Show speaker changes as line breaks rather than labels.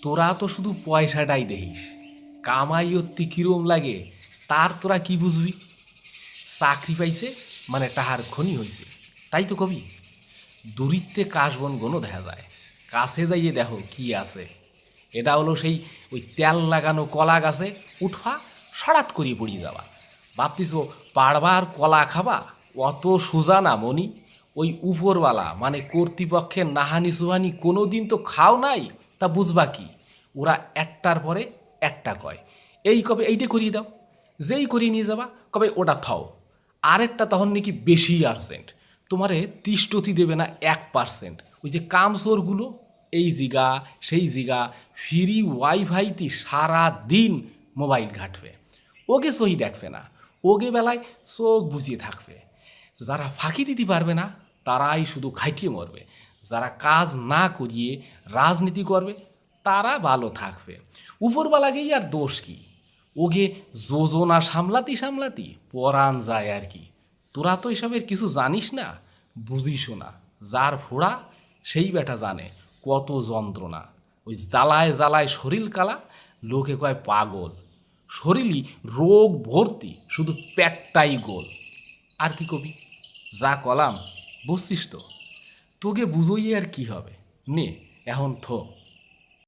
তোরা তো শুধু পয়সাটাই দেখিস, কামাই অত্তি কিরম লাগে তার তোরা কি বুঝবি? চাকরি পাইছে মানে টাহার খনি হইছে, তাই তো কবি। দূরিত্বে কাশবন গনও দেখা যায়, কাছে যাইয়ে দেখো কি আছে। এটা হলো সেই ওই তেল লাগানো কলা গাছে উঠা, সরাত করিয়ে পড়িয়ে যাওয়া। ভাবতিস পাড়বার কলা খাবা? অত সোজা না মনি। ওই উপরওয়ালা মানে কর্তৃপক্ষের নাহানি সুহানি কোনো দিন তো খাও নাই, তা বুঝবা কি? ওরা একটার পরে একটা কয়, এই কবে এইটা করিয়ে দাও, যেই করিয়ে নিয়ে যাবা কবে ওটা থাও। আরেকটা তখন নাকি বেশি আর্জেন্ট, তোমারে তিষ্টতি দেবে না 1%। ওই যে কামচোরগুলো এই জিগা সেই জিগা ফ্রি ওয়াইফাইতে সারা দিন মোবাইল ঘাটবে, ওকে সহি দেখবে না, ওকে বেলায় চোখ বুঝিয়ে থাকবে। যারা ফাঁকি দিতে পারবে না তারাই শুধু খাইটিয়ে মরবে, যারা কাজ না করিয়ে রাজনীতি করবে তারা ভালো থাকবে। উপরবালাকেই আর দোষ কি? ওগে যোজনা সামলাতি সামলাতি পরাণ যায় আর কি। তোরা তো এসবের কিছু জানিস না, বুঝিসও না। যার ফোড়া সেই বেটা জানে কত যন্ত্রণা। ওই জ্বালায় জ্বালায় শরীর কালা, লোকে কয় পাগল। শরীরই রোগ ভর্তি, শুধু পেটটাই গোল। আর কি কবি? যা কলাম বুঝছিস তো, তোকে বুঝোই আর কি হবে। নে এখন থো।